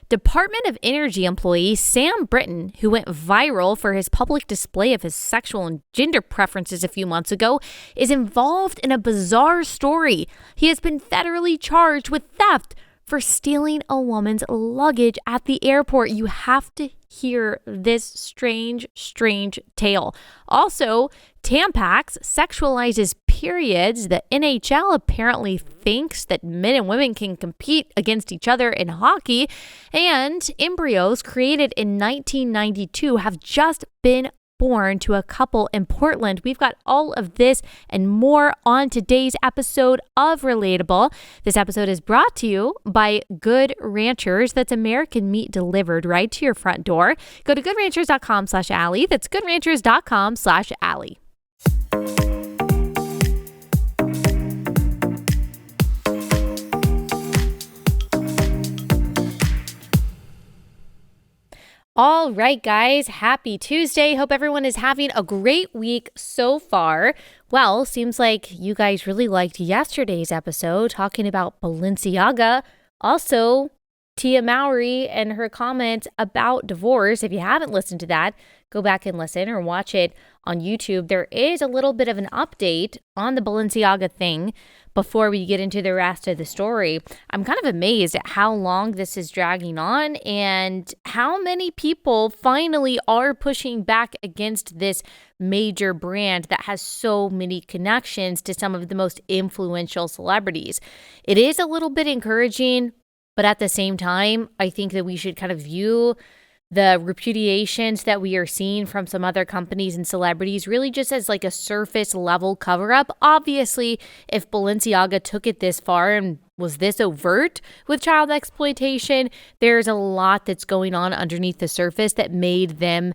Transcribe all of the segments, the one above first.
Department of Energy employee Sam Brinton, who went viral for his public display of his sexual and gender preferences a few months ago, is involved in a bizarre story. He has been federally charged with theft for stealing a woman's luggage at the airport. You have to hear this strange tale. Also, Tampax sexualizes periods. The NHL apparently thinks that men and women can compete against each other in hockey. And embryos created in 1992 have just been born to a couple in Portland. We've got all of this and more on today's episode of Relatable. This episode is brought to you by Good Ranchers. That's American meat delivered right to your front door. Go to goodranchers.com/Allie. That's goodranchers.com/Allie. All right, guys, happy Tuesday. Hope everyone is having a great week so far. Well, seems like you guys really liked yesterday's episode talking about Balenciaga. Also, Tia Mowry and her comments about divorce. If you haven't listened to that, go back and listen or watch it on YouTube. There is a little bit of an update on the Balenciaga thing before we get into the rest of the story. I'm kind of amazed at how long this is dragging on and how many people finally are pushing back against this major brand that has so many connections to some of the most influential celebrities. It is a little bit encouraging, but at the same time, I think that we should kind of view the repudiations that we are seeing from some other companies and celebrities really just as like a surface level cover up. Obviously, if Balenciaga took it this far and was this overt with child exploitation, there's a lot that's going on underneath the surface that made them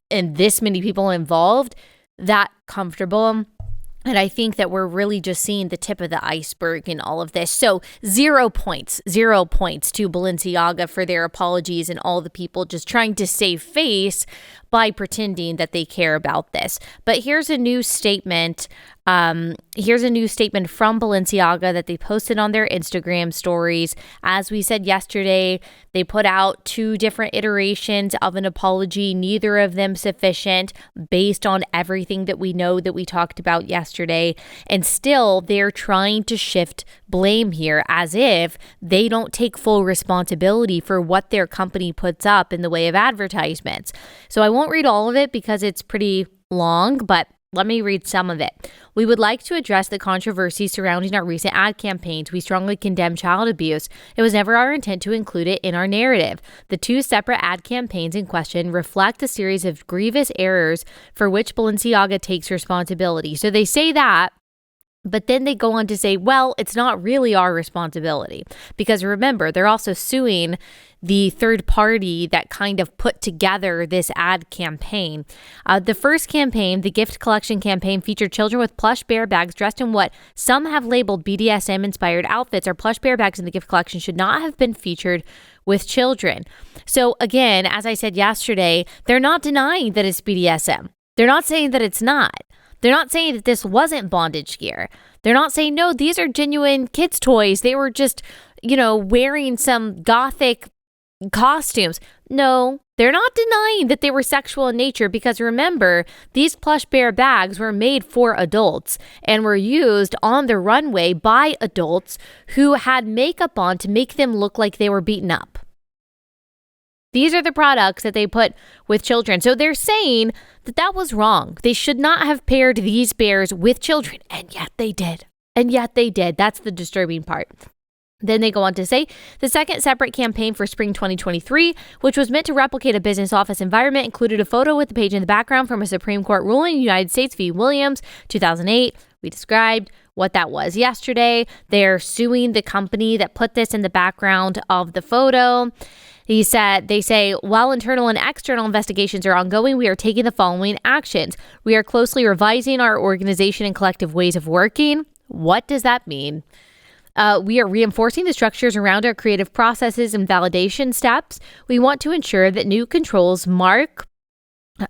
and this many people involved that comfortable. And I think that we're really just seeing the tip of the iceberg in all of this. So 0 points to Balenciaga for their apologies and all the people just trying to save face by pretending that they care about this. But here's a new statement. Here's a new statement from Balenciaga that they posted on their Instagram stories. As we said yesterday, they put out 2 different iterations of an apology, neither of them sufficient based on everything that we know that we talked about yesterday. And still, they're trying to shift blame here as if they don't take full responsibility for what their company puts up in the way of advertisements. So I won't read all of it because it's pretty long, but let me read some of it. We would like to address the controversy surrounding our recent ad campaigns. We strongly condemn child abuse. It was never our intent to include it in our narrative. The 2 separate ad campaigns in question reflect a series of grievous errors for which Balenciaga takes responsibility. So they say that, but then they go on to say, well, it's not really our responsibility. Because remember, they're also suing the third party that kind of put together this ad campaign. The first campaign, the gift collection campaign, featured children with plush bear bags dressed in what some have labeled BDSM-inspired outfits. Our plush bear bags in the gift collection should not have been featured with children. So again, as I said yesterday, they're not denying that it's BDSM. They're not saying that it's not. They're not saying that this wasn't bondage gear. They're not saying, no, these are genuine kids' toys. They were just, wearing some gothic costumes. No, they're not denying that they were sexual in nature because remember, these plush bear bags were made for adults and were used on the runway by adults who had makeup on to make them look like they were beaten up. These are the products that they put with children. So they're saying that that was wrong. They should not have paired these bears with children. And yet they did. That's the disturbing part. Then they go on to say the second separate campaign for spring 2023, which was meant to replicate a business office environment, included a photo with the page in the background from a Supreme Court ruling in the United States v. Williams, 2008. We described what that was yesterday. They're suing the company that put this in the background of the photo. They say, while internal and external investigations are ongoing, we are taking the following actions. We are closely revising our organization and collective ways of working. What does that mean? We are reinforcing the structures around our creative processes and validation steps. We want to ensure that new controls mark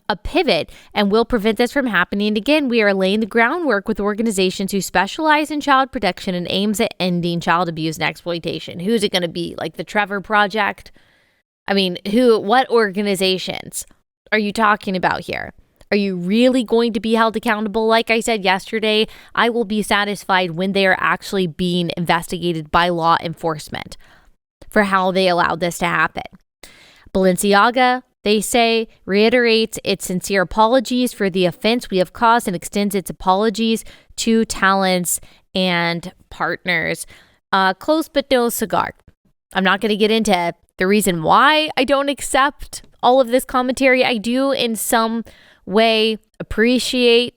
a pivot and will prevent this from happening again. We are laying the groundwork with organizations who specialize in child protection and aims at ending child abuse and exploitation. Who's it going to be? Like the Trevor Project? I mean, what organizations are you talking about here? Are you really going to be held accountable? Like I said yesterday, I will be satisfied when they are actually being investigated by law enforcement for how they allowed this to happen. Balenciaga, they say, reiterates its sincere apologies for the offense we have caused and extends its apologies to talents and partners. Close but no cigar. I'm not going to get into the reason why I don't accept all of this commentary. I do in some way appreciate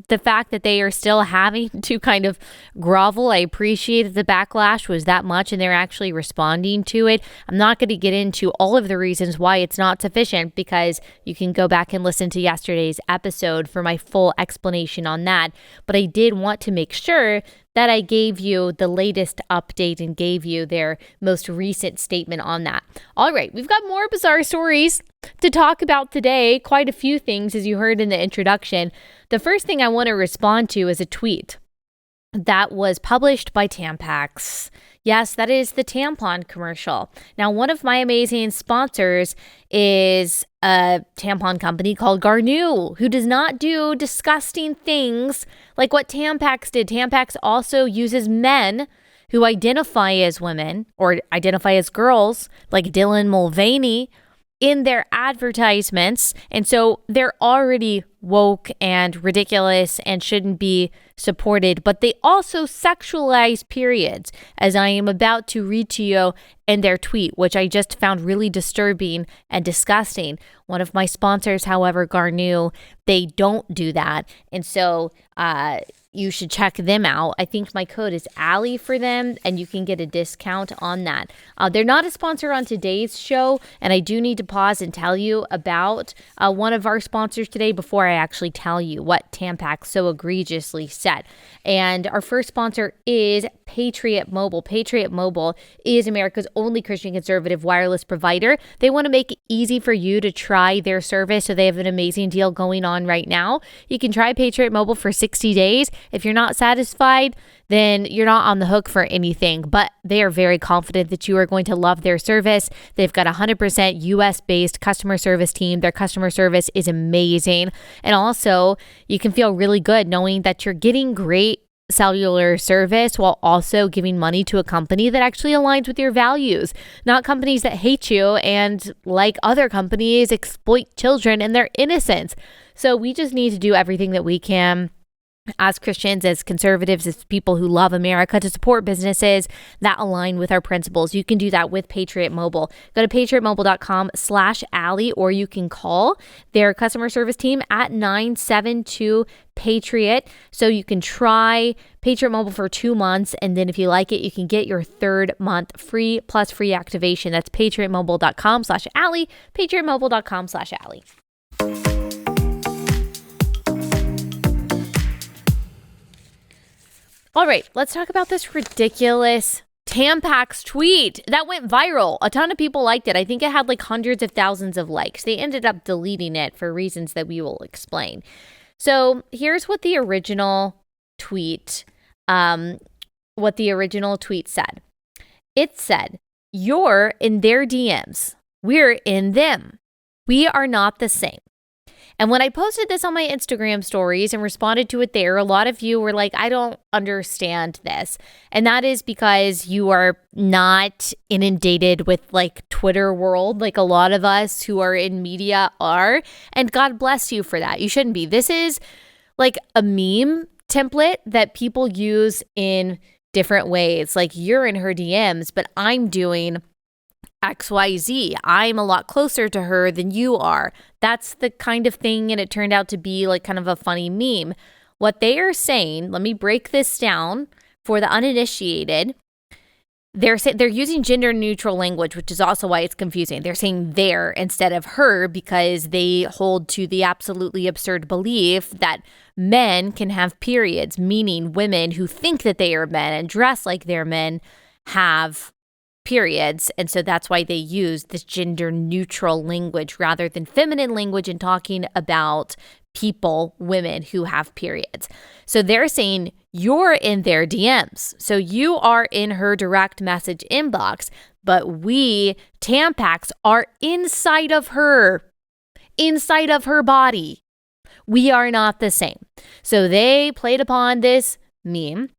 the fact that they are still having to kind of grovel. I appreciate that the backlash was that much and they're actually responding to it. I'm not going to get into all of the reasons why it's not sufficient because you can go back and listen to yesterday's episode for my full explanation on that. But I did want to make sure that I gave you the latest update and gave you their most recent statement on that. All right, we've got more bizarre stories to talk about today. Quite a few things, as you heard in the introduction. The first thing I want to respond to is a tweet that was published by Tampax. Yes, that is the tampon commercial. Now, one of my amazing sponsors is a tampon company called Garnu, who does not do disgusting things like what Tampax did. Tampax also uses men who identify as women or identify as girls, like Dylan Mulvaney, in their advertisements. And so they're already woke and ridiculous and shouldn't be supported. But they also sexualize periods, as I am about to read to you in their tweet, which I just found really disturbing and disgusting. One of my sponsors, however, Garnu, they don't do that. And so you should check them out. I think my code is Allie for them, and you can get a discount on that. They're not a sponsor on today's show, and I do need to pause and tell you about one of our sponsors today before I actually tell you what Tampax so egregiously said. And our first sponsor is Patriot Mobile. Patriot Mobile is America's only Christian conservative wireless provider. They want to make it easy for you to try their service, so they have an amazing deal going on right now. You can try Patriot Mobile for 60 days. If you're not satisfied, then you're not on the hook for anything, but they are very confident that you are going to love their service. They've got a 100% US-based customer service team. Their customer service is amazing. And also, you can feel really good knowing that you're getting great cellular service while also giving money to a company that actually aligns with your values, not companies that hate you and, like other companies, exploit children and their innocence. So we just need to do everything that we can as Christians, as conservatives, as people who love America, to support businesses that align with our principles. You can do that with Patriot Mobile. Go to patriotmobile.com/Allie, or you can call their customer service team at 972-PATRIOT. So you can try Patriot Mobile for 2 months, and then if you like it, you can get your 3rd month free plus free activation. That's patriotmobile.com/Allie, patriotmobile.com/Allie. All right, let's talk about this ridiculous Tampax tweet that went viral. A ton of people liked it. I think it had like hundreds of thousands of likes. They ended up deleting it for reasons that we will explain. So here's what the original tweet, said. It said, "You're in their DMs. We're in them. We are not the same." And when I posted this on my Instagram stories and responded to it there, a lot of you were like, I don't understand this. And that is because you are not inundated with like Twitter world, like a lot of us who are in media are. And God bless you for that. You shouldn't be. This is like a meme template that people use in different ways. Like, you're in her DMs, but I'm doing XYZ. I'm a lot closer to her than you are. That's the kind of thing, and it turned out to be like kind of a funny meme. What they are saying, let me break this down for the uninitiated. They're using gender neutral language, which is also why it's confusing. They're saying their instead of her because they hold to the absolutely absurd belief that men can have periods, meaning women who think that they are men and dress like they're men have periods. And so that's why they use this gender neutral language rather than feminine language in talking about people, women who have periods. So they're saying you're in their DMs. So you are in her direct message inbox, but we, Tampax, are inside of her body. We are not the same. So they played upon this meme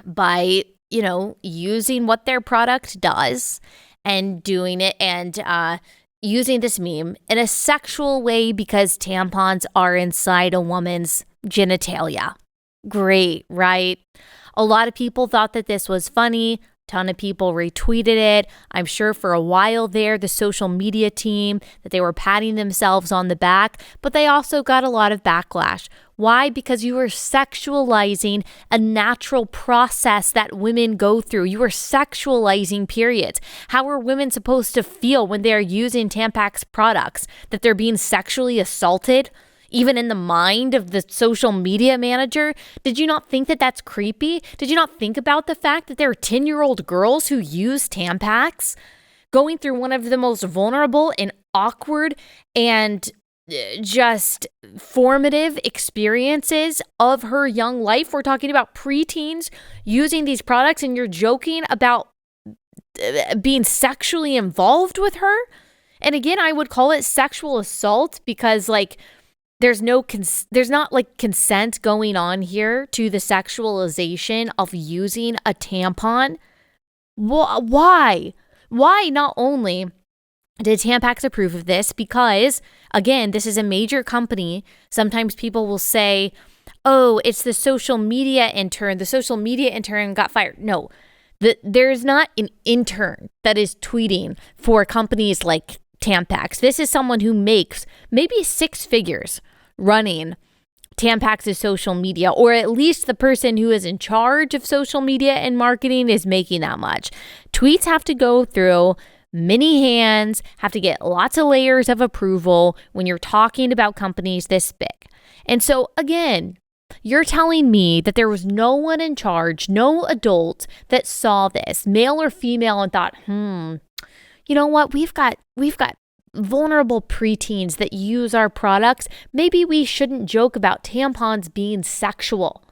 by, using what their product does and doing it and using this meme in a sexual way because tampons are inside a woman's genitalia. Great, right? A lot of people thought that this was funny. Ton of people retweeted it. I'm sure for a while there, the social media team, that they were patting themselves on the back, but they also got a lot of backlash. Why? Because you were sexualizing a natural process that women go through. You were sexualizing periods. How are women supposed to feel when they're using Tampax products? That they're being sexually assaulted? Even in the mind of the social media manager? Did you not think that that's creepy? Did you not think about the fact that there are 10-year-old girls who use Tampax going through one of the most vulnerable and awkward and just formative experiences of her young life? We're talking about preteens using these products, and you're joking about being sexually involved with her? And again, I would call it sexual assault because there's not consent going on here to the sexualization of using a tampon. Why? Why not only did Tampax approve of this? Because, again, this is a major company. Sometimes people will say, oh, it's the social media intern. The social media intern got fired. No, there's not an intern that is tweeting for companies like Tampax. This is someone who makes maybe 6 figures running Tampax's social media, or at least the person who is in charge of social media and marketing is making that much. Tweets have to go through many hands, have to get lots of layers of approval when you're talking about companies this big. And so again, you're telling me that there was no one in charge, no adult that saw this, male or female, and thought, you know what, we've got vulnerable preteens that use our products. Maybe we shouldn't joke about tampons being sexual.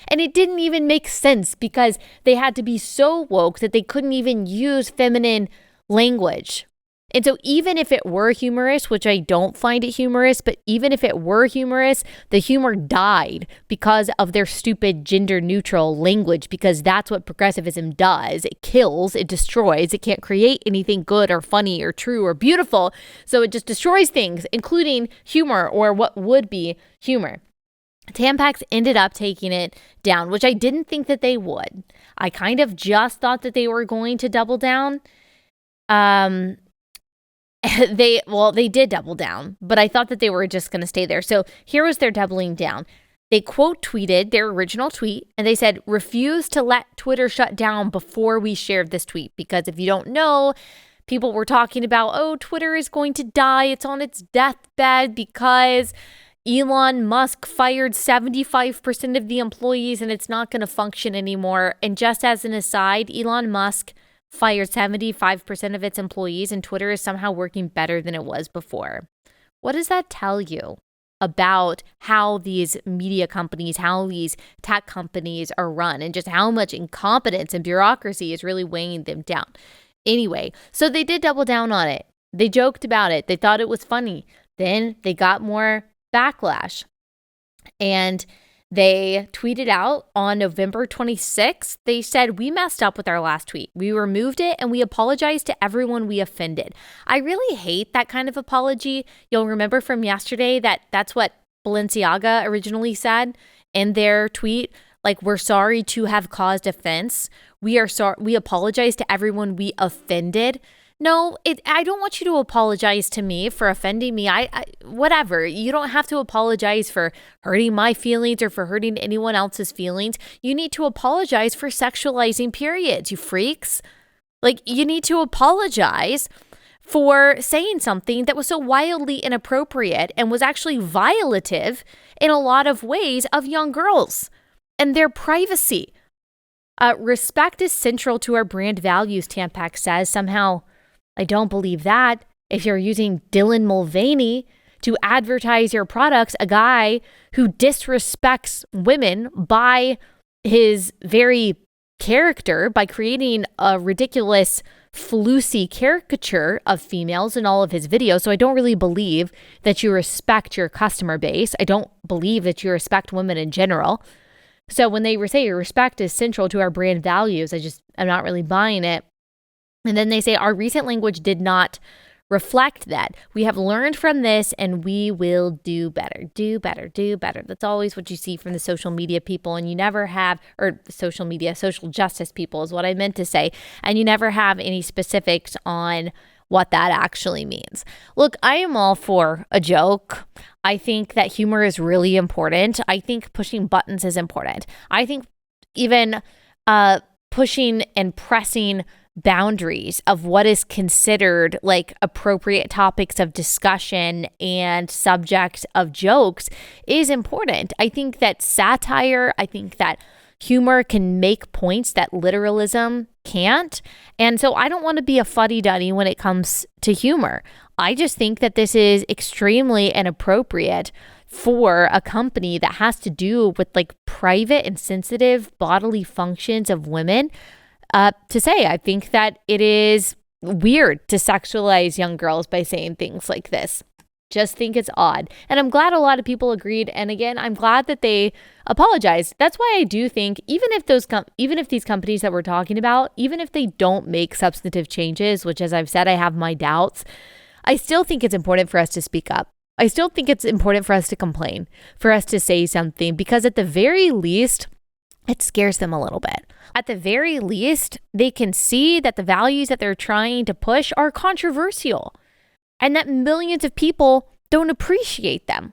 And it didn't even make sense because they had to be so woke that they couldn't even use feminine language. And so even if it were humorous, which I don't find it humorous, but even if it were humorous, the humor died because of their stupid gender neutral language, because that's what progressivism does. It kills, it destroys, it can't create anything good or funny or true or beautiful. So it just destroys things, including humor or what would be humor. Tampax ended up taking it down, which I didn't think that they would. I kind of just thought that they were going to double down. They did double down, but I thought that they were just going to stay there. So here was their doubling down. They quote tweeted their original tweet, and they said, refuse to let Twitter shut down before we shared this tweet. Because if you don't know, people were talking about, oh, Twitter is going to die. It's on its deathbed because Elon Musk fired 75% of the employees and it's not going to function anymore. And just as an aside, Elon Musk fired 75% of its employees, and Twitter is somehow working better than it was before. What does that tell you about how these media companies, how these tech companies are run, and just how much incompetence and bureaucracy is really weighing them down? Anyway, so they did double down on it. They joked about it. They thought it was funny. Then they got more backlash. And they tweeted out on November 26th, they said, we messed up with our last tweet. We removed it and we apologized to everyone we offended. I really hate that kind of apology. You'll remember from yesterday that that's what Balenciaga originally said in their tweet. Like, we're sorry to have caused offense. We apologize to everyone we offended. No, I don't want you to apologize to me for offending me. Whatever. You don't have to apologize for hurting my feelings or for hurting anyone else's feelings. You need to apologize for sexualizing periods, you freaks. Like, you need to apologize for saying something that was so wildly inappropriate and was actually violative in a lot of ways of young girls and their privacy. Respect is central to our brand values, Tampax says. Somehow, I don't believe that. If you're using Dylan Mulvaney to advertise your products, a guy who disrespects women by his very character by creating a ridiculous floosy caricature of females in all of his videos. So I don't really believe that you respect your customer base. I don't believe that you respect women in general. So when they say respect is central to our brand values, I'm not really buying it. And then they say our recent language did not reflect that. We have learned from this and we will do better, do better, do better. That's always what you see from the social media people, and you never have, or social media, social justice people is what I meant to say. And you never have any specifics on what that actually means. Look, I am all for a joke. I think that humor is really important. I think pushing buttons is important. I think even pushing and pressing boundaries of what is considered like appropriate topics of discussion and subjects of jokes is important. I think that satire, I think that humor can make points that literalism can't. And so I don't want to be a fuddy-duddy when it comes to humor. I just think that this is extremely inappropriate for a company that has to do with like private and sensitive bodily functions of women to say. I think that it is weird to sexualize young girls by saying things like this. Just think it's odd. And I'm glad a lot of people agreed. And again, I'm glad that they apologized. That's why I do think even if these companies that we're talking about, even if they don't make substantive changes, which as I've said, I have my doubts, I still think it's important for us to speak up. I still think it's important for us to complain, for us to say something, because at the very least, it scares them a little bit. At the very least, they can see that the values that they're trying to push are controversial and that millions of people don't appreciate them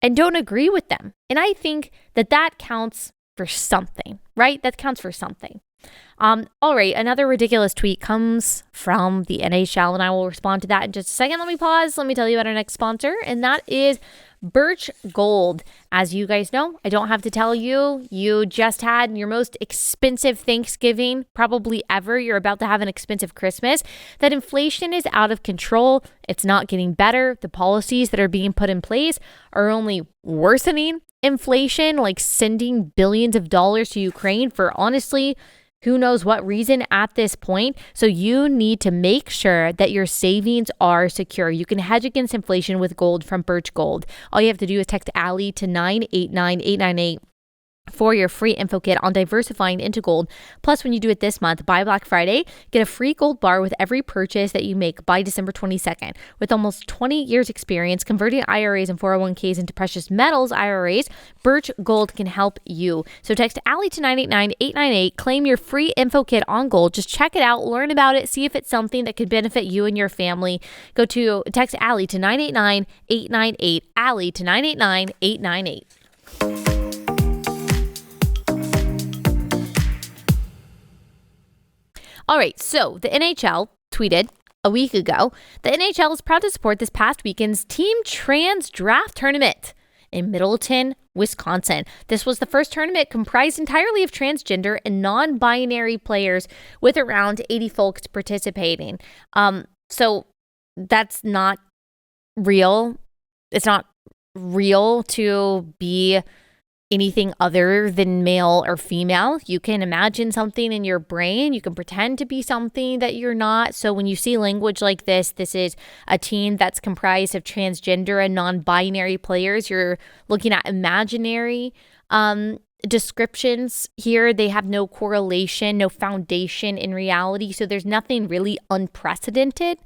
and don't agree with them. And I think that counts for something, right? That counts for something. All right, another ridiculous tweet comes from the NHL, and I will respond to that in just a second. Let me pause. Let me tell you about our next sponsor, and that is Birch Gold. As you guys know, I don't have to tell you, you just had your most expensive Thanksgiving probably ever. You're about to have an expensive Christmas. That inflation is out of control. It's not getting better. The policies that are being put in place are only worsening inflation, like sending billions of dollars to Ukraine for honestly who knows what reason at this point. So you need to make sure that your savings are secure. You can hedge against inflation with gold from Birch Gold. All you have to do is text Allie to 989898 for your free info kit on diversifying into gold. Plus, when you do it this month, by Black Friday, get a free gold bar with every purchase that you make by December 22nd. With almost 20 years experience converting IRAs and 401ks into precious metals IRAs, Birch Gold can help you. So text Allie to 989898, claim your free info kit on gold. Just check it out, learn about it, see if it's something that could benefit you and your family. Go to text Allie to 989898, Allie to 989898. All right, so the NHL tweeted a week ago, the NHL is proud to support this past weekend's Team Trans Draft Tournament in Middleton, Wisconsin. This was the first tournament comprised entirely of transgender and non-binary players with around 80 folks participating. So that's not real. It's not real to be anything other than male or female. You can imagine something in your brain. You can pretend to be something that you're not. So when you see language like this is a team that's comprised of transgender and non-binary players. You're looking at imaginary descriptions here. They have no correlation, no foundation in reality. So there's nothing really unprecedented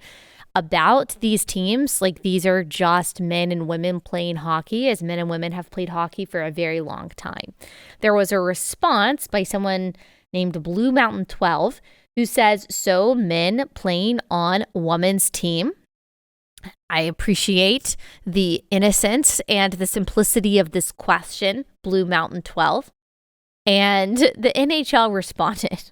about these teams. Like, these are just men and women playing hockey, as men and women have played hockey for a very long time. There was a response by someone named Blue Mountain 12 who says, so men playing on women's team. I appreciate the innocence and the simplicity of this question, Blue Mountain 12. And the NHL responded,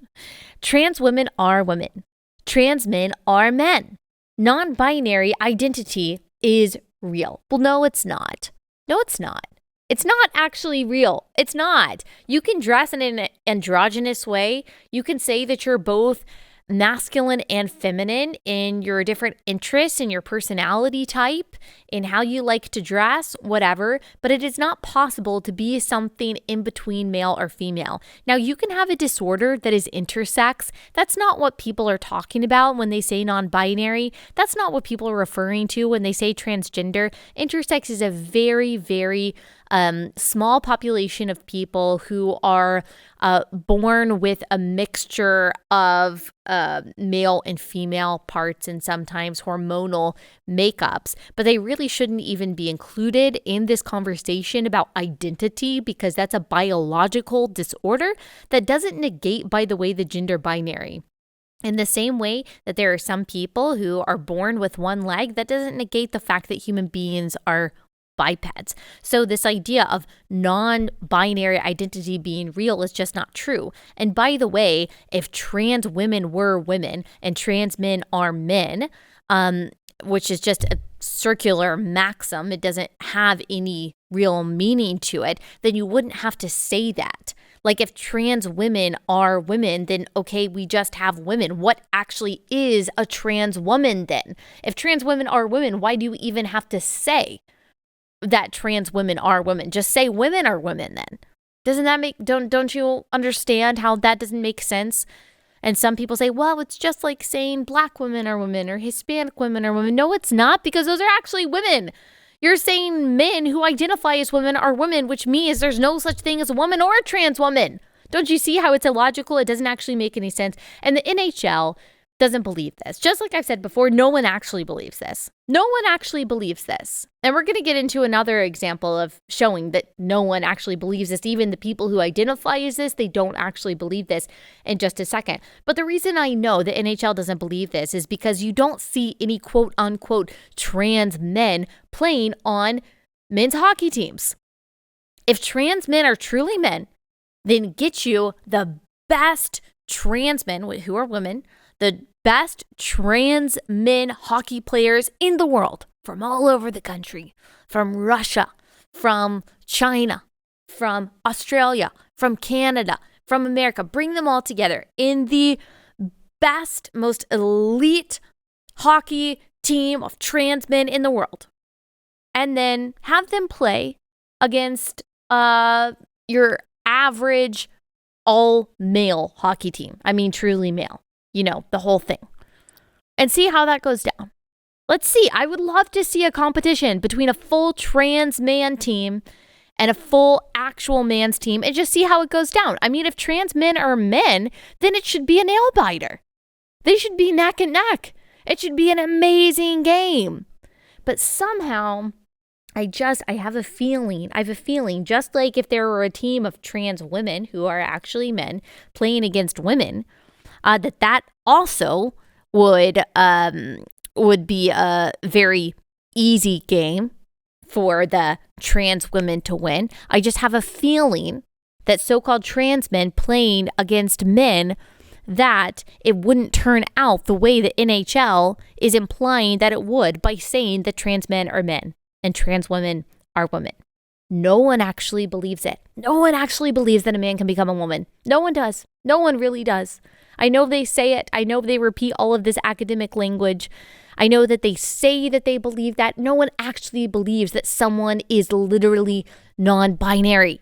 trans women are women. Trans men are men. Non-binary identity is real. Well, no, it's not. No, it's not. It's not actually real. It's not. You can dress in an androgynous way. You can say that you're both masculine and feminine in your different interests, in your personality type, in how you like to dress, whatever, but it is not possible to be something in between male or female. Now, you can have a disorder that is intersex. That's not what people are talking about when they say non-binary. That's not what people are referring to when they say transgender. Intersex is a very, very small population of people who are born with a mixture of male and female parts and sometimes hormonal makeups, but they really shouldn't even be included in this conversation about identity because that's a biological disorder that doesn't negate, by the way, the gender binary. In the same way that there are some people who are born with one leg, that doesn't negate the fact that human beings are bipeds. So this idea of non-binary identity being real is just not true. And by the way, if trans women were women and trans men are men, which is just a circular maxim, it doesn't have any real meaning to it, then you wouldn't have to say that. Like if trans women are women, then okay, we just have women. What actually is a trans woman then? If trans women are women, why do you even have to say that trans women are women? Just say women are women then. Doesn't that make, don't you understand how that doesn't make sense? And some people say, well, it's just like saying black women are women or Hispanic women are women. No, it's not, because those are actually women. You're saying men who identify as women are women, which means there's no such thing as a woman or a trans woman. Don't you see how it's illogical? It doesn't actually make any sense. And the NHL doesn't believe this. Just like I've said before, no one actually believes this. No one actually believes this. And we're going to get into another example of showing that no one actually believes this. Even the people who identify as this, they don't actually believe this in just a second. But the reason I know the NHL doesn't believe this is because you don't see any quote unquote trans men playing on men's hockey teams. If trans men are truly men, then get you the best trans men who are women, the best trans men hockey players in the world from all over the country, from Russia, from China, from Australia, from Canada, from America. Bring them all together in the best, most elite hockey team of trans men in the world. And then have them play against your average all-male hockey team. I mean, truly male. You know, the whole thing. And see how that goes down. Let's see. I would love to see a competition between a full trans man team and a full actual man's team and just see how it goes down. I mean, if trans men are men, then it should be a nail biter. They should be neck and neck. It should be an amazing game. But somehow, I have a feeling, just like if there were a team of trans women who are actually men playing against women, that also would be a very easy game for the trans women to win. I just have a feeling that so-called trans men playing against men, that it wouldn't turn out the way the NHL is implying that it would by saying that trans men are men and trans women are women. No one actually believes it. No one actually believes that a man can become a woman. No one does. No one really does. I know they say it. I know they repeat all of this academic language. I know that they say that they believe that. No one actually believes that someone is literally non-binary.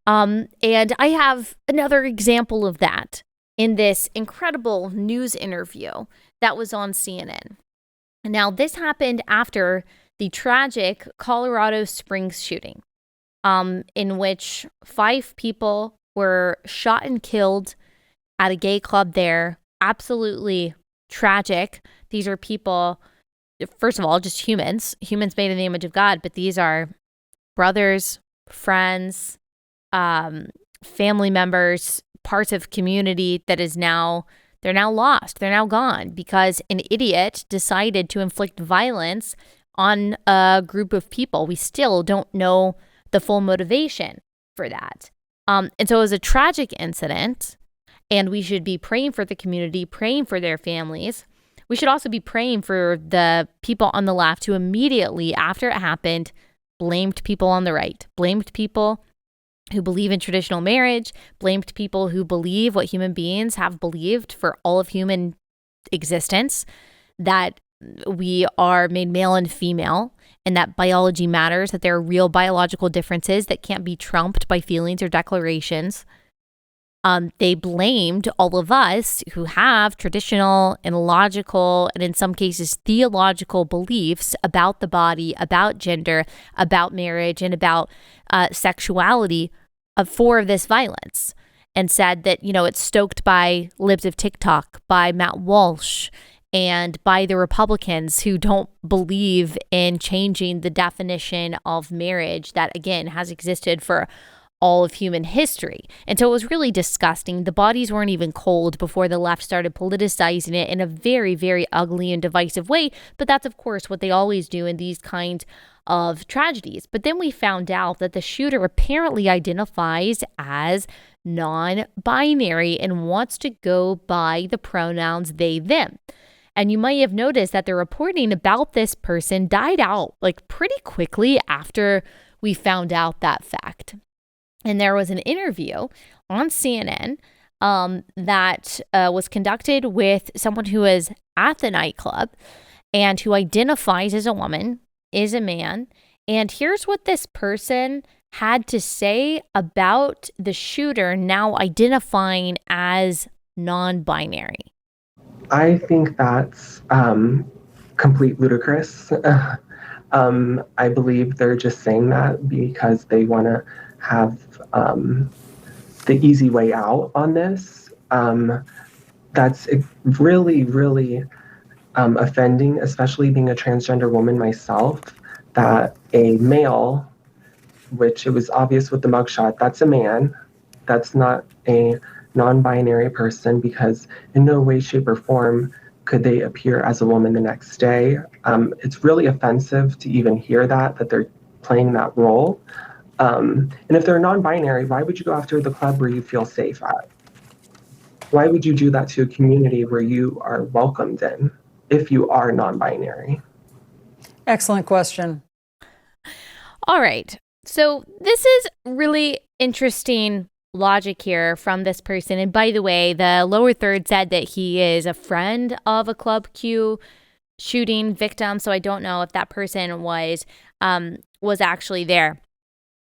And I have another example of that in this incredible news interview that was on CNN. Now, this happened after the tragic Colorado Springs shooting, in which 5 people were shot and killed at a gay club there. Absolutely tragic. These are people, first of all, just humans made in the image of God, but these are brothers, friends, family members, parts of community that is now, they're now lost. They're now gone because an idiot decided to inflict violence on a group of people. We still don't know the full motivation for that. And so it was a tragic incident, and we should be praying for the community, praying for their families. We should also be praying for the people on the left who immediately after it happened blamed people on the right, blamed people who believe in traditional marriage, blamed people who believe what human beings have believed for all of human existence, that we are made male and female, and that biology matters, that there are real biological differences that can't be trumped by feelings or declarations. They blamed all of us who have traditional and logical, and in some cases theological beliefs about the body, about gender, about marriage, and about sexuality for this violence, and said that, it's stoked by Libs of TikTok, by Matt Walsh, and by the Republicans who don't believe in changing the definition of marriage that, again, has existed for all of human history. And so it was really disgusting. The bodies weren't even cold before the left started politicizing it in a very, very ugly and divisive way. But that's, of course, what they always do in these kinds of tragedies. But then we found out that the shooter apparently identifies as non-binary and wants to go by the pronouns they, them. And you might have noticed that the reporting about this person died out like pretty quickly after we found out that fact. And there was an interview on CNN that was conducted with someone who was at the nightclub and who identifies as a woman, is a man. And here's what this person had to say about the shooter now identifying as non-binary. I think that's complete ludicrous. I believe they're just saying that because they want to have the easy way out on this. That's really, really offending, especially being a transgender woman myself, that a male, which it was obvious with the mugshot, that's a man, that's not a non-binary person, because in no way, shape, or form could they appear as a woman the next day. It's really offensive to even hear that they're playing that role. And if they're non-binary, why would you go after the club where you feel safe at? Why would you do that to a community where you are welcomed in if you are non-binary? Excellent question. All right. So this is really interesting logic here from this person. And by the way, the lower third said that he is a friend of a Club Q shooting victim. So I don't know if that person was actually there.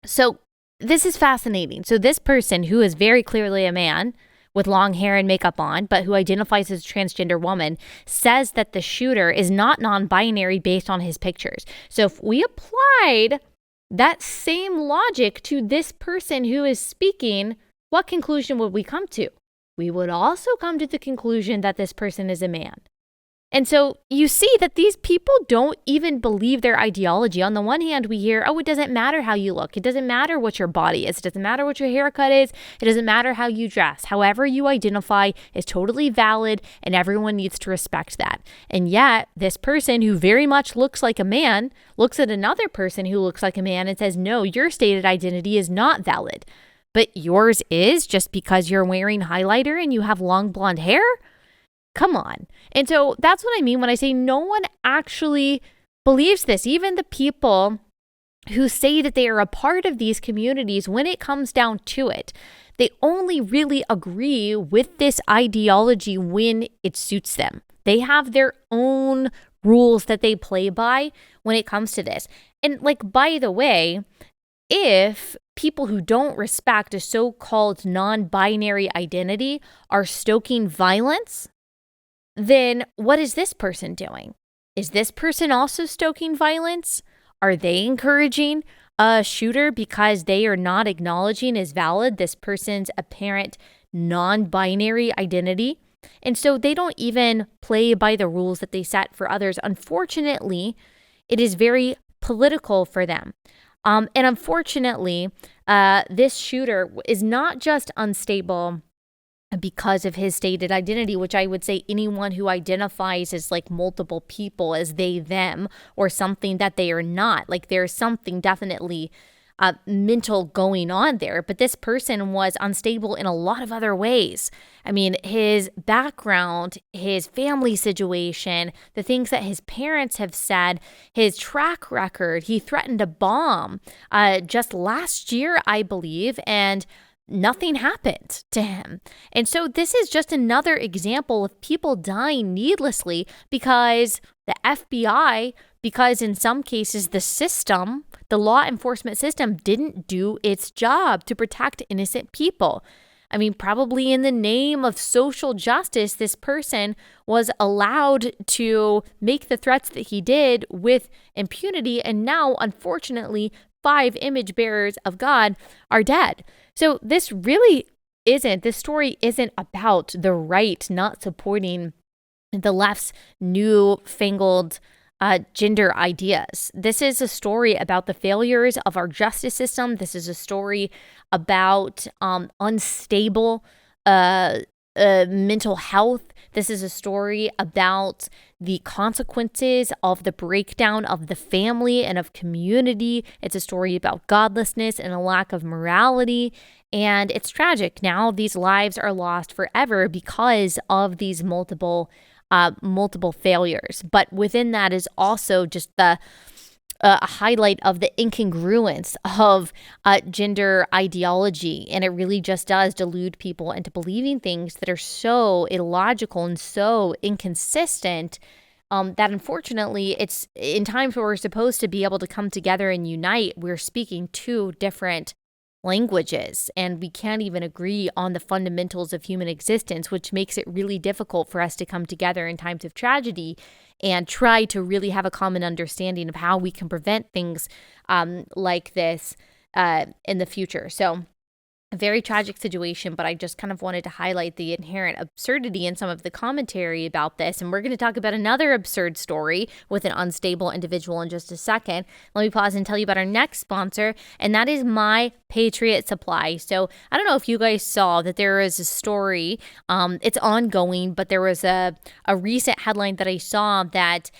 So this is fascinating. So this person, who is very clearly a man with long hair and makeup on, but who identifies as a transgender woman, says that the shooter is not non-binary based on his pictures. So if we applied that same logic to this person who is speaking, what conclusion would we come to? We would also come to the conclusion that this person is a man. And so you see that these people don't even believe their ideology. On the one hand, we hear, it doesn't matter how you look. It doesn't matter what your body is. It doesn't matter what your haircut is. It doesn't matter how you dress. However you identify is totally valid, and everyone needs to respect that. And yet, this person who very much looks like a man looks at another person who looks like a man and says, no, your stated identity is not valid. But yours is, just because you're wearing highlighter and you have long blonde hair? Come on. And so that's what I mean when I say no one actually believes this. Even the people who say that they are a part of these communities, when it comes down to it, they only really agree with this ideology when it suits them. They have their own rules that they play by when it comes to this. And by the way, if people who don't respect a so-called non-binary identity are stoking violence, then what is this person doing? Is this person also stoking violence? Are they encouraging a shooter because they are not acknowledging as valid this person's apparent non-binary identity? And so they don't even play by the rules that they set for others. Unfortunately, it is very political for them. And unfortunately, this shooter is not just unstable because of his stated identity, which I would say anyone who identifies as multiple people, as they, them, or something that they are not, there's something definitely mental going on there, but this person was unstable in a lot of other ways. I mean, his background, his family situation, the things that his parents have said, his track record. He threatened a bomb just last year, I believe, and nothing happened to him. And so this is just another example of people dying needlessly because the FBI, because in some cases the system, the law enforcement system didn't do its job to protect innocent people. I mean, probably in the name of social justice, this person was allowed to make the threats that he did with impunity. And now, unfortunately, 5 image bearers of God are dead. So this story isn't about the right not supporting the left's newfangled gender ideas. This is a story about the failures of our justice system. This is a story about unstable mental health. This is a story about the consequences of the breakdown of the family and of community. It's a story about godlessness and a lack of morality. And it's tragic. Now these lives are lost forever because of these multiple failures. But within that is also just a highlight of the incongruence of gender ideology. And it really just does delude people into believing things that are so illogical and so inconsistent that unfortunately it's in times where we're supposed to be able to come together and unite, we're speaking two different languages, and we can't even agree on the fundamentals of human existence, which makes it really difficult for us to come together in times of tragedy and try to really have a common understanding of how we can prevent things like this in the future. So a very tragic situation, but I just kind of wanted to highlight the inherent absurdity in some of the commentary about this. And we're going to talk about another absurd story with an unstable individual in just a second. Let me pause and tell you about our next sponsor, and that is My Patriot Supply. So I don't know if you guys saw that there is a story, it's ongoing, but there was a recent headline that I saw that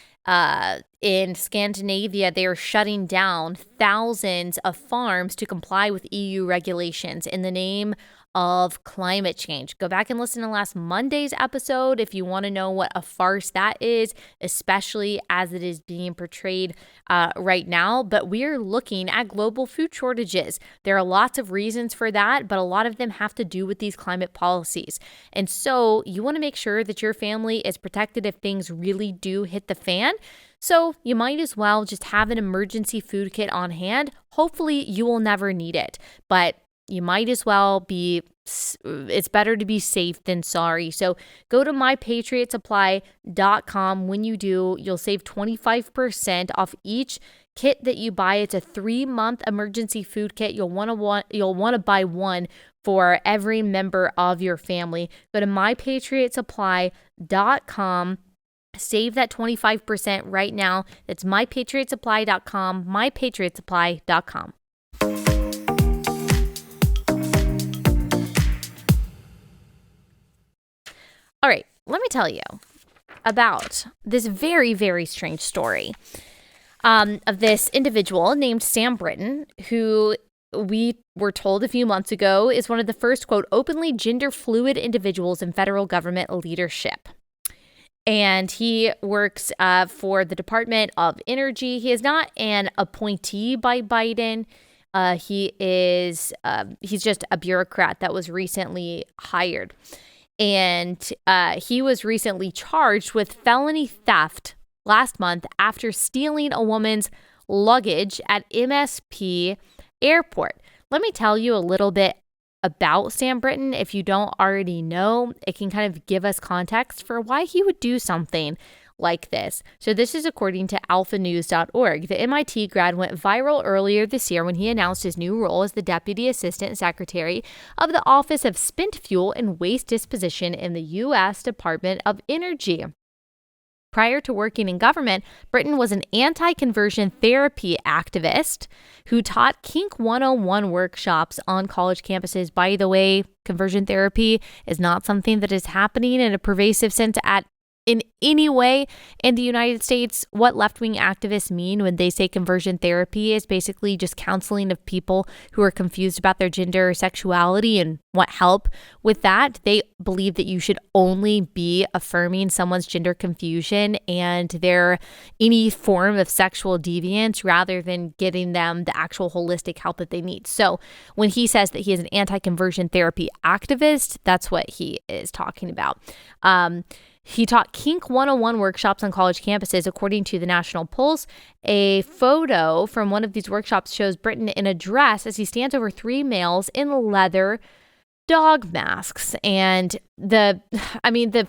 in Scandinavia, they are shutting down thousands of farms to comply with EU regulations in the name of climate change. Go back and listen to last Monday's episode if you want to know what a farce that is, especially as it is being portrayed right now. But we're looking at global food shortages. There are lots of reasons for that, but a lot of them have to do with these climate policies. And so you want to make sure that your family is protected if things really do hit the fan. So you might as well just have an emergency food kit on hand. Hopefully you will never need it, but you might as well it's better to be safe than sorry. So go to mypatriotsupply.com. When you do, you'll save 25% off each kit that you buy. It's a 3-month emergency food kit. You'll want to buy one for every member of your family. Go to mypatriotsupply.com. Save that 25% right now. That's mypatriotsupply.com, mypatriotsupply.com. All right, let me tell you about this very, very strange story of this individual named Sam Brinton, who we were told a few months ago is one of the first, quote, openly gender fluid individuals in federal government leadership. And he works for the Department of Energy. He is not an appointee by Biden. He's just a bureaucrat that was recently hired. And he was recently charged with felony theft last month after stealing a woman's luggage at MSP Airport. Let me tell you a little bit about Sam Brinton. If you don't already know, it can kind of give us context for why he would do something like this. So this is according to alphanews.org. The MIT grad went viral earlier this year when he announced his new role as the Deputy Assistant Secretary of the Office of Spent Fuel and Waste Disposition in the U.S. Department of Energy. Prior to working in government, Brinton was an anti-conversion therapy activist who taught Kink 101 workshops on college campuses. By the way, conversion therapy is not something that is happening in a pervasive sense at in any way in the United States, what left-wing activists mean when they say conversion therapy is basically just counseling of people who are confused about their gender or sexuality and want help with that. They believe that you should only be affirming someone's gender confusion and their any form of sexual deviance rather than getting them the actual holistic help that they need. So when he says that he is an anti-conversion therapy activist, that's what he is talking about. He taught Kink 101 workshops on college campuses, according to the National Pulse. A photo from one of these workshops shows Brinton in a dress as he stands over 3 males in leather dog masks. And the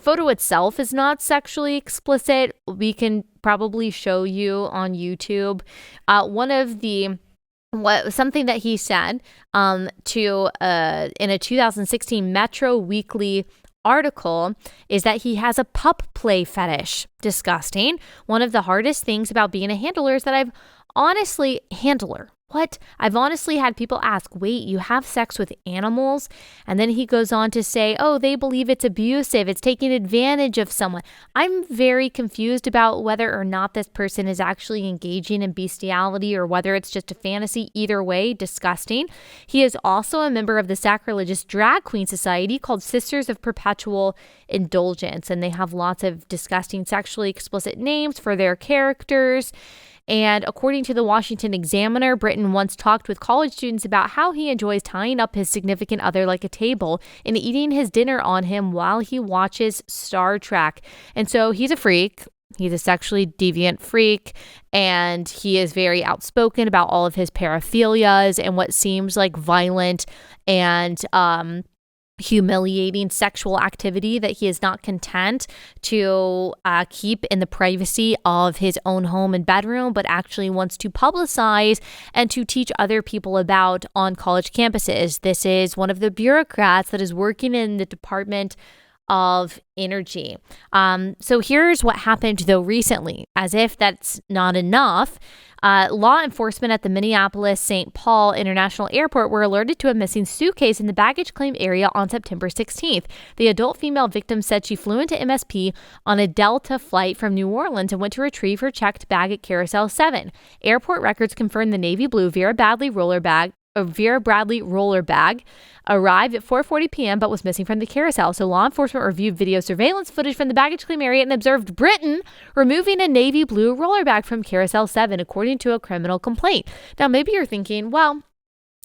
photo itself is not sexually explicit. We can probably show you on YouTube. Something that he said in a 2016 Metro Weekly article is that he has a pup play fetish. Disgusting. One of the hardest things about being a handler is that I've honestly had people ask, wait, you have sex with animals? And then he goes on to say, oh, they believe it's abusive. It's taking advantage of someone. I'm very confused about whether or not this person is actually engaging in bestiality or whether it's just a fantasy. Either way, disgusting. He is also a member of the sacrilegious drag queen society called Sisters of Perpetual Indulgence. And they have lots of disgusting sexually explicit names for their characters. And according to the Washington Examiner, Brinton once talked with college students about how he enjoys tying up his significant other like a table and eating his dinner on him while he watches Star Trek. And so he's a freak. He's a sexually deviant freak, and he is very outspoken about all of his paraphilias and what seems like violent and humiliating sexual activity that he is not content to keep in the privacy of his own home and bedroom, but actually wants to publicize and to teach other people about on college campuses. This is one of the bureaucrats that is working in the Department of Energy. So here's what happened though recently. As if that's not enough, law enforcement at the Minneapolis-St. Paul International Airport were alerted to a missing suitcase in the baggage claim area on September 16th. The adult female victim said she flew into MSP on a Delta flight from New Orleans and went to retrieve her checked bag at Carousel 7. Airport records confirmed the navy blue Vera Bradley roller bag arrived at 4:40 p.m. but was missing from the carousel. So law enforcement reviewed video surveillance footage from the baggage claim area and observed Brinton removing a navy blue roller bag from Carousel 7, according to a criminal complaint. Now, maybe you're thinking, well,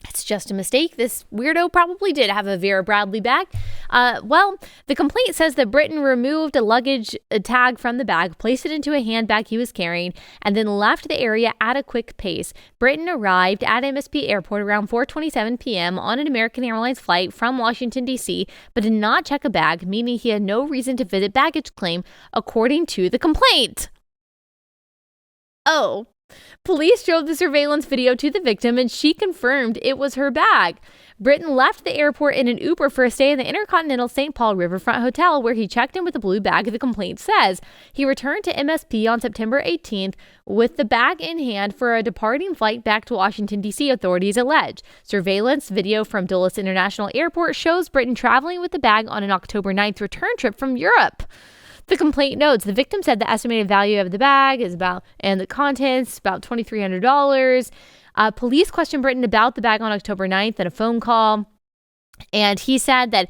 it's just a mistake. This weirdo probably did have a Vera Bradley bag. Well, the complaint says that Brinton removed a luggage tag from the bag, placed it into a handbag he was carrying, and then left the area at a quick pace. Brinton arrived at MSP Airport around 4:27 p.m. on an American Airlines flight from Washington, D.C., but did not check a bag, meaning he had no reason to visit baggage claim, according to the complaint. Oh. Police showed the surveillance video to the victim and she confirmed it was her bag. Brinton left the airport in an Uber for a stay in the Intercontinental St. Paul Riverfront Hotel where he checked in with the blue bag, the complaint says. He returned to MSP on September 18th with the bag in hand for a departing flight back to Washington, D.C., authorities allege. Surveillance video from Dulles International Airport shows Brinton traveling with the bag on an October 9th return trip from Europe. The complaint notes the victim said the estimated value of the bag is and the contents about $2,300. Police questioned Brinton about the bag on October 9th in a phone call. And he said that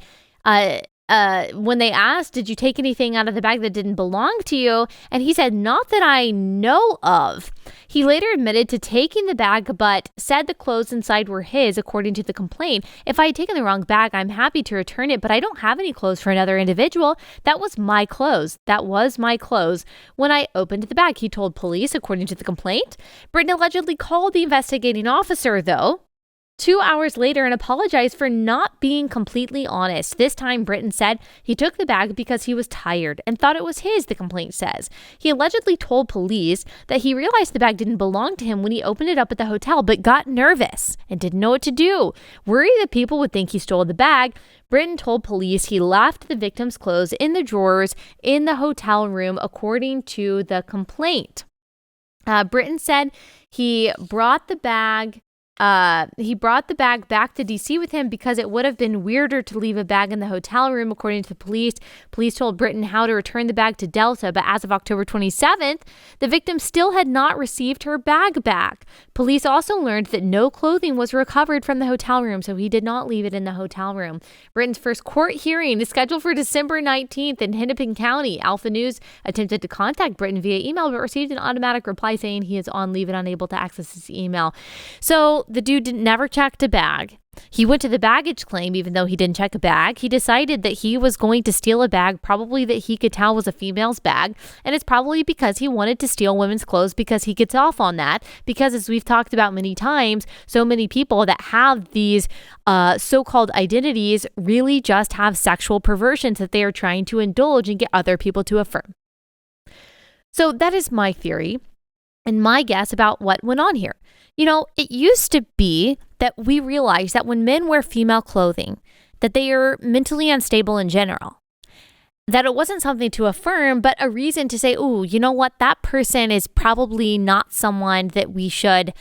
when they asked, did you take anything out of the bag that didn't belong to you? And he said, not that I know of. He later admitted to taking the bag, but said the clothes inside were his, according to the complaint. If I had taken the wrong bag, I'm happy to return it, but I don't have any clothes for another individual. That was my clothes. When I opened the bag, he told police, according to the complaint. Brinton allegedly called the investigating officer, though, 2 hours later and apologized for not being completely honest. This time, Brinton said he took the bag because he was tired and thought it was his, the complaint says. He allegedly told police that he realized the bag didn't belong to him when he opened it up at the hotel, but got nervous and didn't know what to do. Worried that people would think he stole the bag, Brinton told police he left the victim's clothes in the drawers in the hotel room, according to the complaint. Brinton said he brought the bag he brought the bag back to DC with him because it would have been weirder to leave a bag in the hotel room, according to the police. Police told Brinton how to return the bag to Delta, but as of October 27th, the victim still had not received her bag back. Police also learned that no clothing was recovered from the hotel room, so he did not leave it in the hotel room. Brinton's first court hearing is scheduled for December 19th in Hennepin County. Alpha News attempted to contact Brinton via email, but received an automatic reply saying he is on leave and unable to access his email. So the dude never checked a bag. He went to the baggage claim even though he didn't check a bag. He decided that he was going to steal a bag, probably that he could tell was a female's bag. And it's probably because he wanted to steal women's clothes because he gets off on that. Because as we've talked about many times, so many people that have these so-called identities really just have sexual perversions that they are trying to indulge and get other people to affirm. So that is my theory and my guess about what went on here. You know, it used to be that we realized that when men wear female clothing, that they are mentally unstable in general. That it wasn't something to affirm, but a reason to say, oh, you know what, that person is probably not someone that we should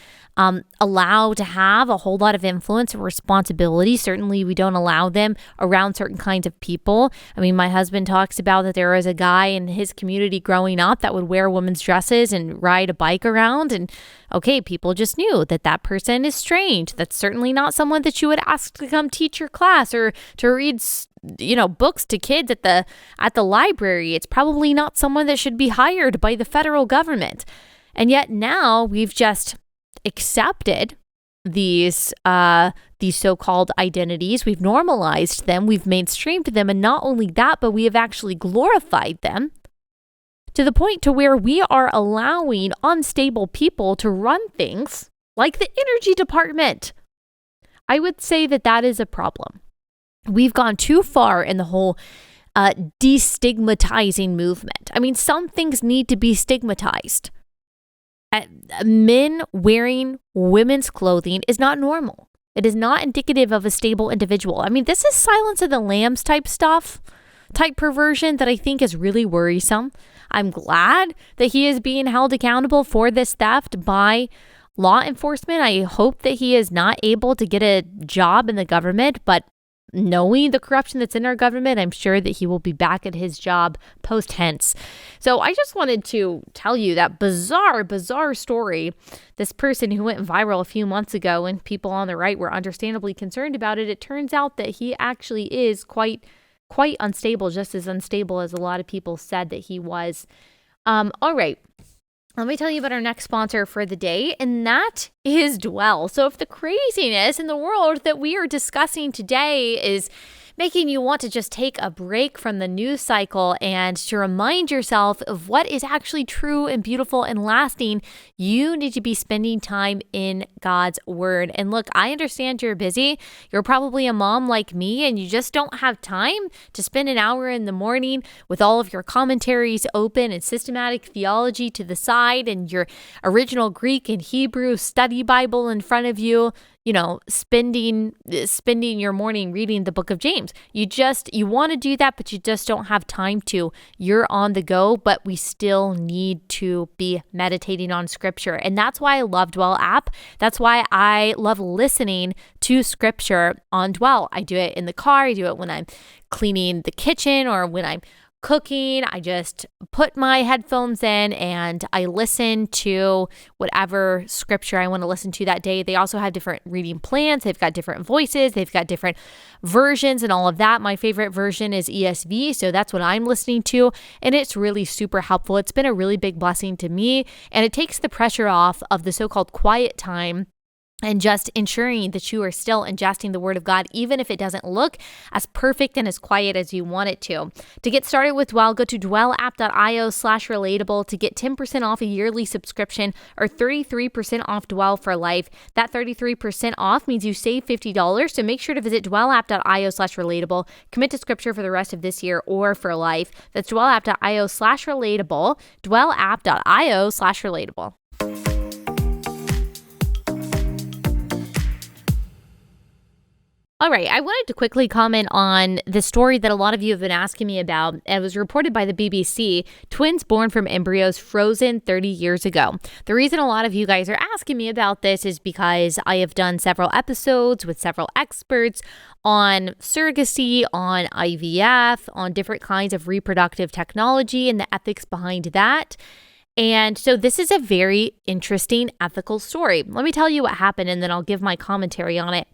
allow to have a whole lot of influence or responsibility. Certainly, we don't allow them around certain kinds of people. I mean, my husband talks about that there was a guy in his community growing up that would wear women's dresses and ride a bike around. And okay, people just knew that that person is strange. That's certainly not someone that you would ask to come teach your class or to read books to kids at the library. It's probably not someone that should be hired by the federal government. And yet now we've just accepted these so-called identities. We've normalized them. We've mainstreamed them. And not only that, but we have actually glorified them to the point to where we are allowing unstable people to run things like the energy department. I would say that that is a problem. We've gone too far in the whole destigmatizing movement. I mean, some things need to be stigmatized. Men wearing women's clothing is not normal. It is not indicative of a stable individual. I mean, this is Silence of the Lambs type stuff, type perversion that I think is really worrisome. I'm glad that he is being held accountable for this theft by law enforcement. I hope that he is not able to get a job in the government, but knowing the corruption that's in our government, I'm sure that he will be back at his job post-hence. So I just wanted to tell you that bizarre story. This person who went viral a few months ago and people on the right were understandably concerned about it. It turns out that he actually is quite unstable, just as unstable as a lot of people said that he was. All right. Let me tell you about our next sponsor for the day, and that is Dwell. So if the craziness in the world that we are discussing today is making you want to just take a break from the news cycle and to remind yourself of what is actually true and beautiful and lasting, you need to be spending time in God's Word. And look, I understand you're busy. You're probably a mom like me, and you just don't have time to spend an hour in the morning with all of your commentaries open and systematic theology to the side and your original Greek and Hebrew study Bible in front of you, spending your morning reading the book of James. You want to do that, but you just don't have time to. You're on the go, but we still need to be meditating on scripture. And that's why I love Dwell app. That's why I love listening to scripture on Dwell. I do it in the car. I do it when I'm cleaning the kitchen or when I'm cooking. I just put my headphones in and I listen to whatever scripture I want to listen to that day. They also have different reading plans. They've got different voices. They've got different versions and all of that. My favorite version is ESV, so that's what I'm listening to, and it's really super helpful. It's been a really big blessing to me, and it takes the pressure off of the so-called quiet time and just ensuring that you are still ingesting the Word of God, even if it doesn't look as perfect and as quiet as you want it to. To get started with Dwell, go to dwellapp.io/relatable to get 10% off a yearly subscription or 33% off Dwell for life. That 33% off means you save $50, so make sure to visit dwellapp.io/relatable. Commit to scripture for the rest of this year or for life. That's dwellapp.io/relatable, dwellapp.io/relatable. All right, I wanted to quickly comment on the story that a lot of you have been asking me about. It was reported by the BBC, twins born from embryos frozen 30 years ago. The reason a lot of you guys are asking me about this is because I have done several episodes with several experts on surrogacy, on IVF, on different kinds of reproductive technology and the ethics behind that. And so this is a very interesting ethical story. Let me tell you what happened, and then I'll give my commentary on it.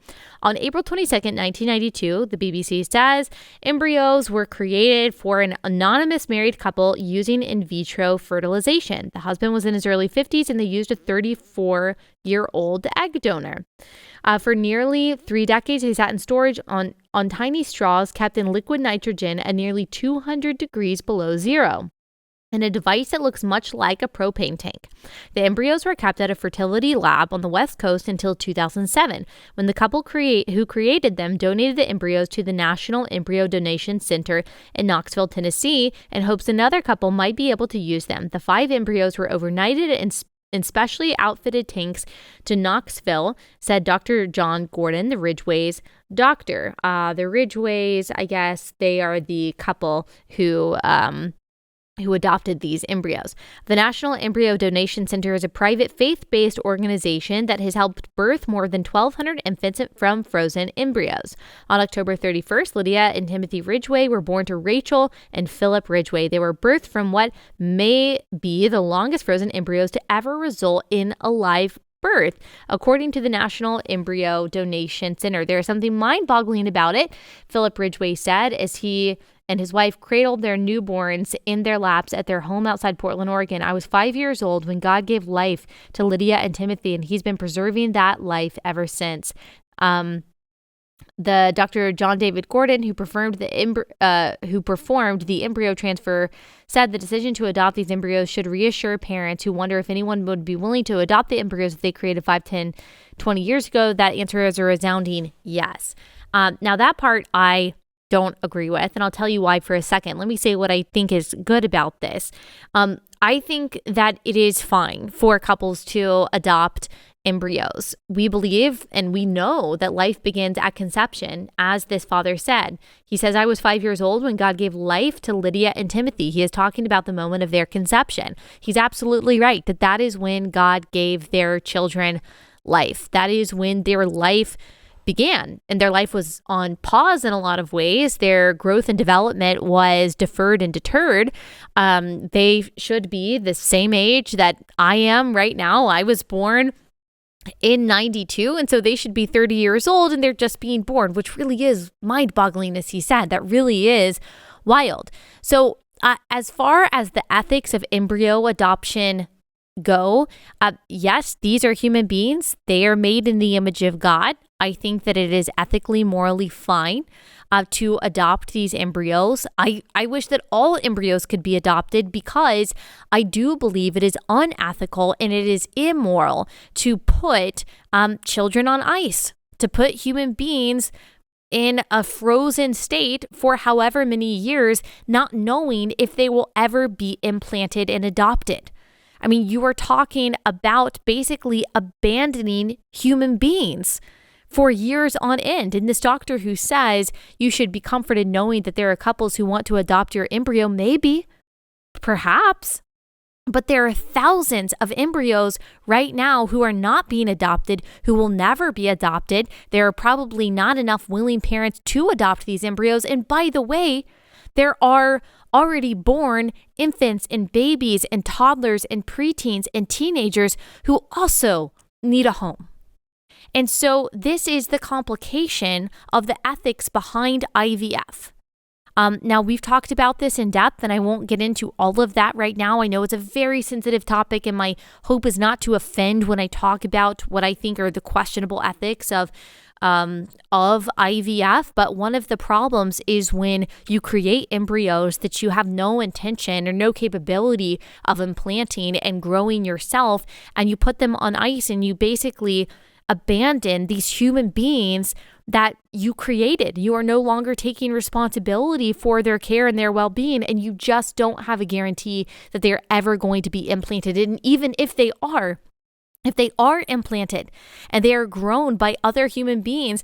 On April 22nd, 1992, the BBC says, embryos were created for an anonymous married couple using in vitro fertilization. The husband was in his early 50s, and they used a 34-year-old egg donor. For nearly 3 decades, they sat in storage on tiny straws kept in liquid nitrogen at nearly 200 degrees below zero, in a device that looks much like a propane tank. The embryos were kept at a fertility lab on the West Coast until 2007, when the couple who created them donated the embryos to the National Embryo Donation Center in Knoxville, Tennessee, in hopes another couple might be able to use them. The 5 embryos were overnighted in specially outfitted tanks to Knoxville, said Dr. John Gordon, the Ridgway's doctor. The Ridgways, I guess, they are the couple who adopted these embryos. The National Embryo Donation Center is a private faith-based organization that has helped birth more than 1,200 infants from frozen embryos. On October 31st, Lydia and Timothy Ridgway were born to Rachel and Philip Ridgway. They were birthed from what may be the longest frozen embryos to ever result in a live birth, according to the National Embryo Donation Center. There is something mind-boggling about it, Philip Ridgway said, as he and his wife cradled their newborns in their laps at their home outside Portland, Oregon. I was 5 years old when God gave life to Lydia and Timothy, and he's been preserving that life ever since. The Dr. John David Gordon, who performed the embryo transfer, said the decision to adopt these embryos should reassure parents who wonder if anyone would be willing to adopt the embryos that they created 5, 10, 20 years ago. That answer is a resounding yes. Now, that part I don't agree with, and I'll tell you why for a second. Let me say what I think is good about this. I think that it is fine for couples to adopt embryos. We believe and we know that life begins at conception, as this father said. He says, I was 5 years old when God gave life to Lydia and Timothy. He is talking about the moment of their conception. He's absolutely right that is when God gave their children life. That is when their life began, and their life was on pause in a lot of ways. Their growth and development was deferred and deterred. They should be the same age that I am right now. I was born in 92, and so they should be 30 years old, and they're just being born, which really is mind-boggling, as he said. That really is wild. So as far as the ethics of embryo adoption go, yes, these are human beings. They are made in the image of God. I think that it is ethically, morally fine to adopt these embryos. I wish that all embryos could be adopted, because I do believe it is unethical and it is immoral to put children on ice, to put human beings in a frozen state for however many years, not knowing if they will ever be implanted and adopted. I mean, you are talking about basically abandoning human beings for years on end. And this doctor who says you should be comforted knowing that there are couples who want to adopt your embryo, maybe, perhaps, but there are thousands of embryos right now who are not being adopted, who will never be adopted. There are probably not enough willing parents to adopt these embryos. And by the way, there are already born infants and babies and toddlers and preteens and teenagers who also need a home. And so this is the complication of the ethics behind IVF. Now, we've talked about this in depth, and I won't get into all of that right now. I know it's a very sensitive topic, and my hope is not to offend when I talk about what I think are the questionable ethics of IVF. But one of the problems is when you create embryos that you have no intention or no capability of implanting and growing yourself, and you put them on ice, and you basically abandon these human beings that you created. You are no longer taking responsibility for their care and their well-being, and you just don't have a guarantee that they're ever going to be implanted. And even if they are implanted and they are grown by other human beings,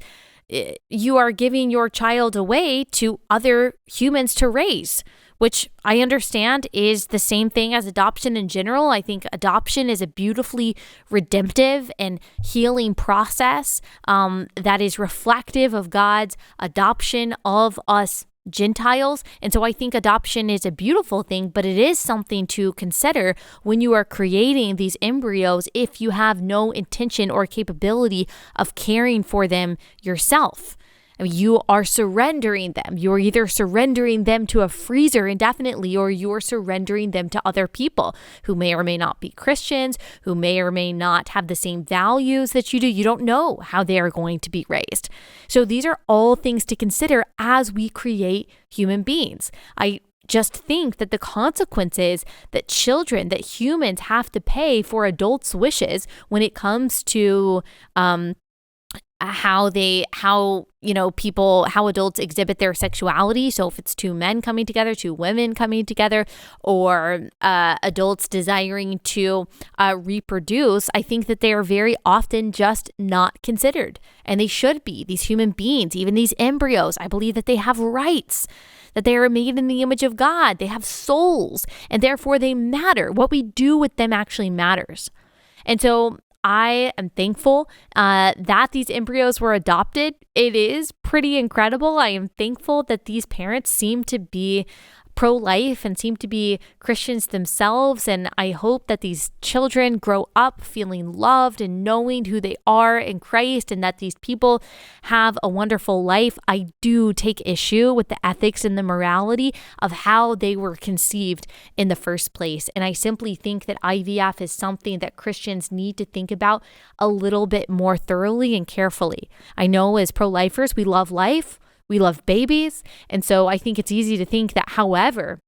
you are giving your child away to other humans to raise, which I understand is the same thing as adoption in general. I think adoption is a beautifully redemptive and healing process that is reflective of God's adoption of us Gentiles. And so I think adoption is a beautiful thing, but it is something to consider when you are creating these embryos if you have no intention or capability of caring for them yourself. I mean, you are surrendering them. You're either surrendering them to a freezer indefinitely, or you're surrendering them to other people who may or may not be Christians, who may or may not have the same values that you do. You don't know how they are going to be raised. So these are all things to consider as we create human beings. I just think that the consequences that children, that humans have to pay for adults' wishes when it comes to how adults exhibit their sexuality. So if it's two men coming together, two women coming together, or adults desiring to reproduce, I think that they are very often just not considered. And they should be. These human beings, even these embryos, I believe that they have rights, that they are made in the image of God. They have souls, and therefore they matter. What we do with them actually matters. And so I am thankful that these embryos were adopted. It is pretty incredible. I am thankful that these parents seem to be pro-life and seem to be Christians themselves. And I hope that these children grow up feeling loved and knowing who they are in Christ, and that these people have a wonderful life. I do take issue with the ethics and the morality of how they were conceived in the first place. And I simply think that IVF is something that Christians need to think about a little bit more thoroughly and carefully. I know as pro-lifers, we love life. We love babies. And so I think it's easy to think that however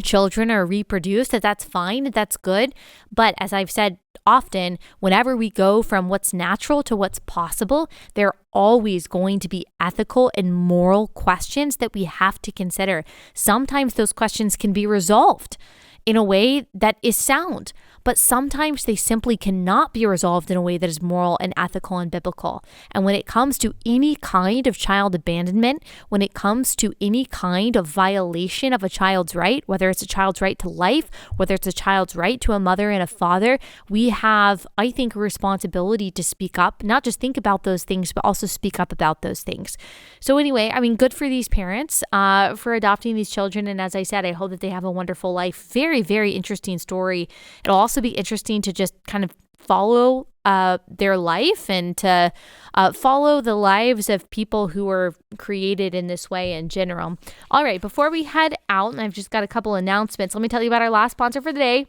children are reproduced, that's fine, that's good. But as I've said often, whenever we go from what's natural to what's possible, there are always going to be ethical and moral questions that we have to consider. Sometimes those questions can be resolved in a way that is sound, but sometimes they simply cannot be resolved in a way that is moral and ethical and biblical. And when it comes to any kind of child abandonment, when it comes to any kind of violation of a child's right, whether it's a child's right to life, whether it's a child's right to a mother and a father, we have, I think, a responsibility to speak up, not just think about those things, but also speak up about those things. So anyway, I mean, good for these parents for adopting these children. And as I said, I hope that they have a wonderful life. Very, very interesting story. It'll also be interesting to just kind of follow their life and to follow the lives of people who were created in this way in general. All right, before we head out, and I've just got a couple announcements, let me tell you about our last sponsor for the day.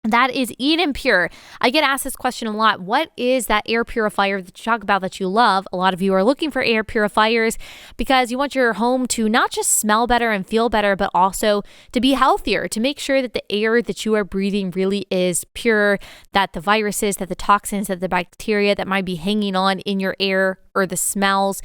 That is Eden Pure. I get asked this question a lot. What is that air purifier that you talk about that you love? A lot of you are looking for air purifiers because you want your home to not just smell better and feel better, but also to be healthier, to make sure that the air that you are breathing really is pure, that the viruses, that the toxins, that the bacteria that might be hanging on in your air or the smells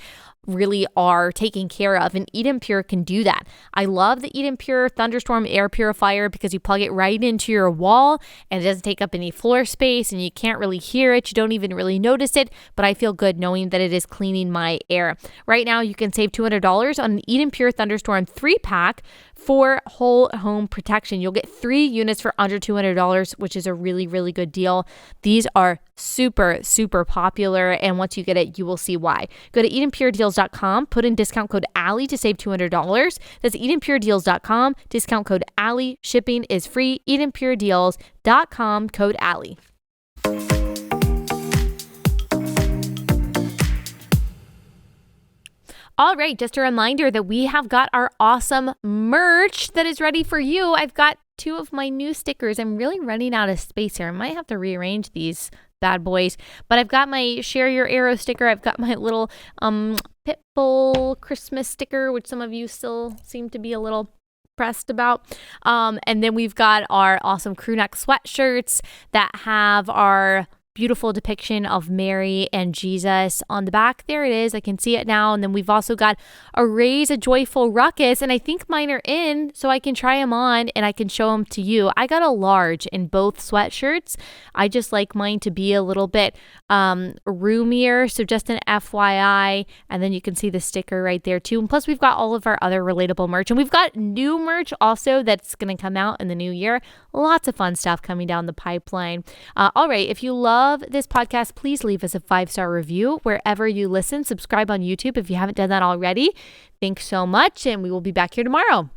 really are taken care of, and Eden Pure can do that. I love the Eden Pure Thunderstorm air purifier because you plug it right into your wall and it doesn't take up any floor space and you can't really hear it. You don't even really notice it, but I feel good knowing that it is cleaning my air. Right now, you can save $200 on an Eden Pure Thunderstorm 3-pack for whole home protection. You'll get 3 units for under $200, which is a really, really good deal. These are super, super popular, and once you get it, you will see why. Go to EdenPureDeals.com, put in discount code Allie to save $200. That's EdenPureDeals.com, discount code Allie. Shipping is free. EdenPureDeals.com, code Allie. All right, just a reminder that we have got our awesome merch that is ready for you. I've got 2 of my new stickers. I'm really running out of space here. I might have to rearrange these bad boys, but I've got my Share Your Arrow sticker. I've got my little Pitbull Christmas sticker, which some of you still seem to be a little pressed about. And then we've got our awesome crew neck sweatshirts that have our beautiful depiction of Mary and Jesus on the back. There it is. I can see it now. And then we've also got a Raise a Joyful Ruckus. And I think mine are in, so I can try them on and I can show them to you. I got a large in both sweatshirts. I just like mine to be a little bit roomier. So just an FYI. And then you can see the sticker right there too. And plus we've got all of our other relatable merch. And we've got new merch also that's going to come out in the new year. Lots of fun stuff coming down the pipeline. All right. If you love this podcast, please leave us a 5-star review wherever you listen. Subscribe on YouTube if you haven't done that already. Thanks so much. And we will be back here tomorrow.